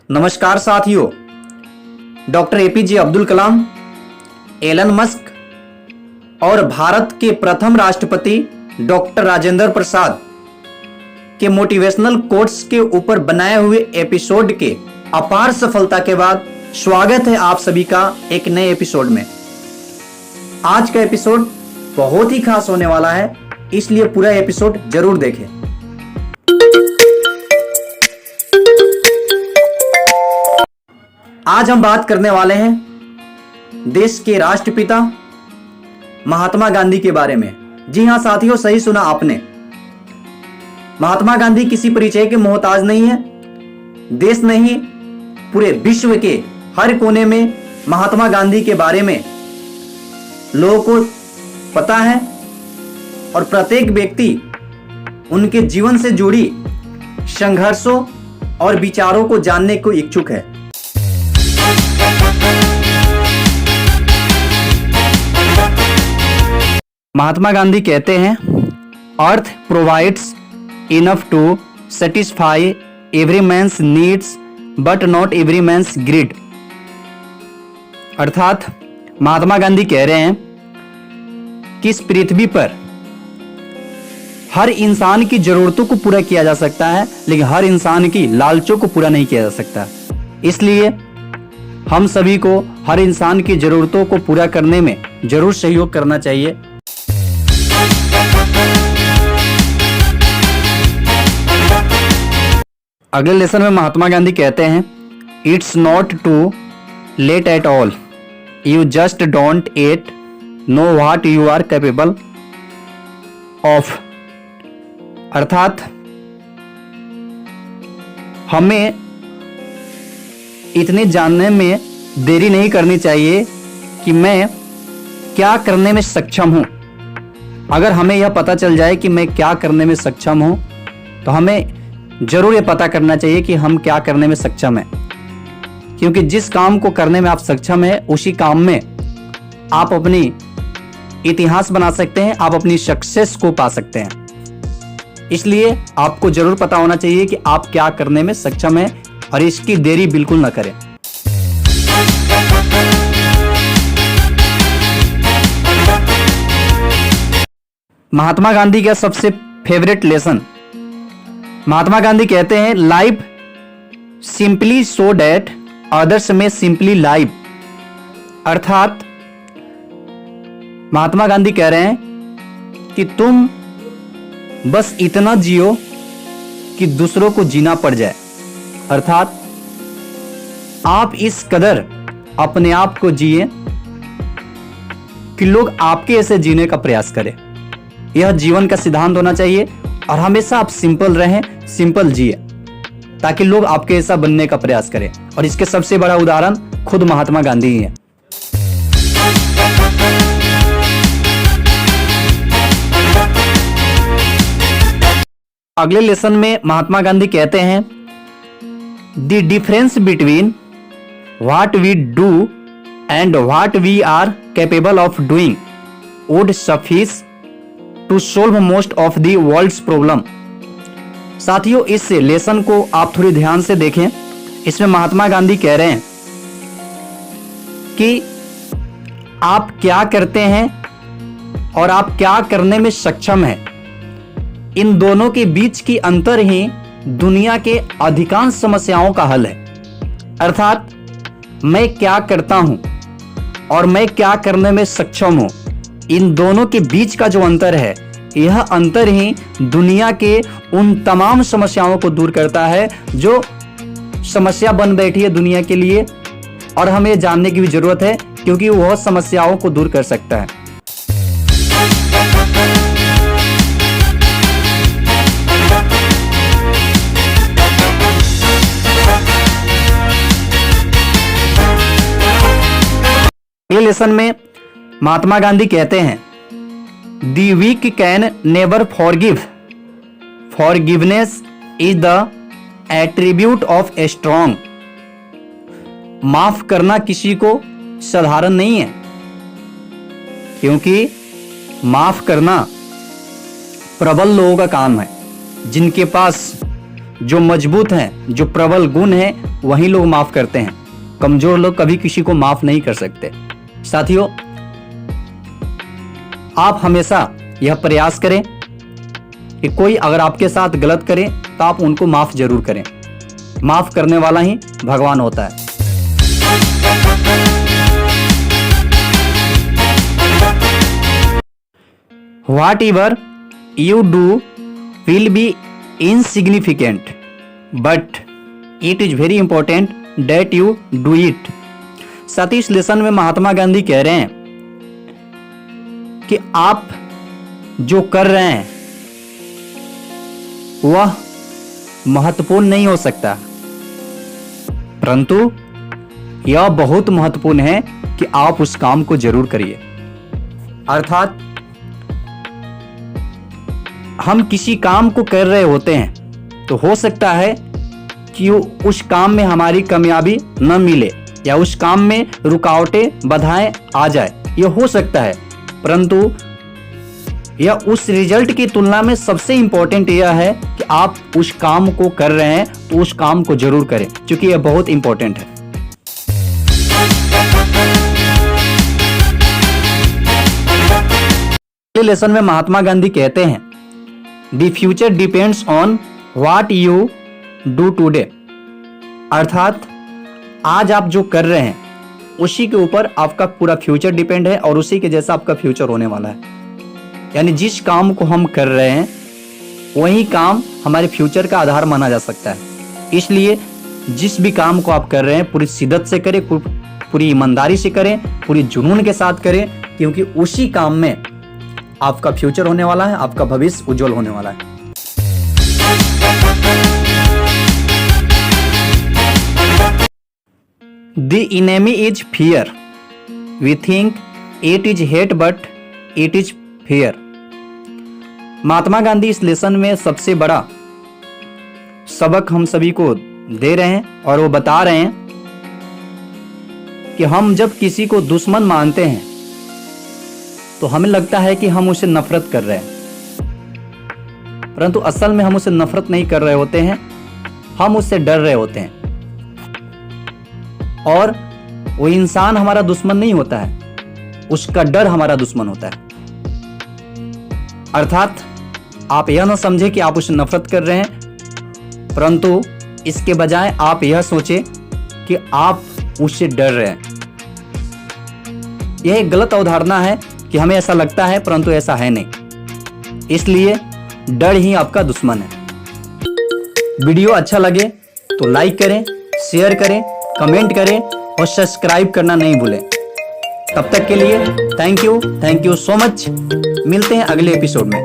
नमस्कार साथियों। Doctor APJ Abdul Kalam, Elon Musk और भारत के प्रथम राष्ट्रपति डॉक्टर राजेंद्र प्रसाद के मोटिवेशनल कोट्स के ऊपर बनाए हुए एपिसोड के अपार सफलता के बाद स्वागत है आप सभी का एक नए एपिसोड में। आज का एपिसोड बहुत ही खास होने वाला है, इसलिए पूरा एपिसोड जरूर देखें। आज हम बात करने वाले हैं देश के राष्ट्रपिता महात्मा गांधी के बारे में। जी हां साथियों, सही सुना आपने। महात्मा गांधी किसी परिचय के मोहताज नहीं है। देश नहीं, पूरे विश्व के हर कोने में महात्मा गांधी के बारे में लोगों को पता है और प्रत्येक व्यक्ति उनके जीवन से जुड़ी संघर्षों और विचारों को जानने को इच्छुक है। महात्मा गांधी कहते हैं, earth provides enough to satisfy every man's needs but not every man's greed. अर्थात महात्मा गांधी कह रहे हैं कि इस पृथ्वी पर हर इंसान की जरूरतों को पूरा किया जा सकता है, लेकिन हर इंसान की लालचों को पूरा नहीं किया जा सकता। इसलिए हम सभी को हर इंसान की जरूरतों को पूरा करने में जरूर सहयोग करना चाहिए। अगले लेसन में महात्मा गांधी कहते हैं, it's not too late at all, you just don't at know what you are capable of. अर्थात हमें इतने जानने में देरी नहीं करनी चाहिए कि मैं क्या करने में सक्षम हूं। अगर हमें यह पता चल जाए कि मैं क्या करने में सक्षम हूं, तो हमें जरूर ये पता करना चाहिए कि हम क्या करने में सक्षम हैं, क्योंकि जिस काम को करने में आप सक्षम हैं, उसी काम में आप अपनी इतिहास बना सकते हैं, आप अपनी सक्सेस को पा सकते हैं। इसलिए आपको जरूर पता होना चाहिए कि आप क्या करने में सक्षम हैं और इसकी देरी बिल्कुल न करें। महात्मा गांधी का सबसे फेवरेट लेसन, महात्मा गांधी कहते हैं, live simply so that others में सिंपली लाइव। अर्थात महात्मा गांधी कह रहे हैं कि तुम बस इतना जियो कि दूसरों को जीना पड़ जाए। अर्थात आप इस कदर अपने आप को जिए कि लोग आपके ऐसे जीने का प्रयास करें। यह जीवन का सिद्धांत होना चाहिए और हमेशा आप सिंपल रहें, सिंपल जिए, ताकि लोग आपके ऐसा बनने का प्रयास करें। और इसके सबसे बड़ा उदाहरण खुद महात्मा गांधी ही है। अगले लेसन में महात्मा गांधी कहते हैं, the difference between what we do and what we are capable of doing would suffice to solve most of the world's problem. साथियों, इस लेसन को आप थोड़ी ध्यान से देखें। इसमें महात्मा गांधी कह रहे हैं कि आप क्या करते हैं और आप क्या करने में सक्षम हैं, इन दोनों के बीच की अंतर ही दुनिया के अधिकांश समस्याओं का हल है। अर्थात मैं क्या करता हूं और मैं क्या करने में सक्षम हूं, इन दोनों के बीच का जो अंतर है, यह अंतर ही दुनिया के उन तमाम समस्याओं को दूर करता है जो समस्या बन बैठी है दुनिया के लिए। और हमें जानने की भी जरूरत है, क्योंकि वह समस्याओं को दूर कर सकता है। अगले लेसन में महात्मा गांधी कहते हैं, the weak can never forgive, forgiveness is the attribute of a strong. माफ करना किसी को साधारण नहीं है, क्योंकि माफ करना प्रबल लोगों का काम है। जिनके पास जो मजबूत हैं, जो प्रबल गुण है, वही लोग माफ करते हैं। कमजोर लोग कभी किसी को माफ नहीं कर सकते। साथियों, आप हमेशा यह प्रयास करें कि कोई अगर आपके साथ गलत करे तो आप उनको माफ जरूर करें। माफ करने वाला ही भगवान होता है। Whatever you do will be insignificant, but it is very important that you do it। साथ ही इस लेसन में महात्मा गांधी कह रहे हैं कि आप जो कर रहे हैं वह महत्वपूर्ण नहीं हो सकता, परंतु यह बहुत महत्वपूर्ण है कि आप उस काम को जरूर करिए। अर्थात हम किसी काम को कर रहे होते हैं तो हो सकता है कि उस काम में हमारी कामयाबी न मिले या उस काम में रुकावटें बाधाएं आ जाए, यह हो सकता है, परंतु यह उस रिजल्ट की तुलना में सबसे इंपॉर्टेंट यह है कि आप उस काम को कर रहे हैं तो उस काम को जरूर करें, क्योंकि यह बहुत इंपॉर्टेंट है। अगले लेसन में महात्मा गांधी कहते हैं, the future depends on what you do today. अर्थात आज आप जो कर रहे हैं उसी के ऊपर आपका पूरा फ्यूचर डिपेंड है और उसी के जैसा आपका फ्यूचर होने वाला है। यानी जिस काम को हम कर रहे हैं वही काम हमारे फ्यूचर का आधार माना जा सकता है। इसलिए जिस भी काम को आप कर रहे हैं पूरी शिद्दत से करें, पूरी ईमानदारी से करें, पूरी जुनून के साथ करें, क्योंकि उसी काम में आपका फ्यूचर होने वाला है, आपका भविष्य उज्जवल होने वाला है। The enemy is fear. We think it is hate, but it is fear. Mahatma Gandhi इस लेसन में सबसे बड़ा सबक हम सभी को दे रहे हैं और वो बता रहे हैं कि हम जब किसी को दुश्मन मानते हैं तो हमें लगता है कि हम उसे नफरत कर रहे हैं, परंतु असल में हम उसे नफरत नहीं कर रहे होते हैं, हम उससे डर रहे होते हैं। और वो इंसान हमारा दुश्मन नहीं होता है, उसका डर हमारा दुश्मन होता है। अर्थात आप यह ना समझे कि आप उसे नफरत कर रहे हैं, परंतु इसके बजाय आप यह सोचे कि आप उससे डर रहे हैं। यह एक गलत अवधारणा है कि हमें ऐसा लगता है, परंतु ऐसा है नहीं। इसलिए डर ही आपका दुश्मन है। वीडियो अच्छा लगे तो लाइक करें, शेयर करें, कमेंट करें और सब्सक्राइब करना नहीं भूलें। तब तक के लिए थैंक यू सो मच। मिलते हैं अगले एपिसोड में।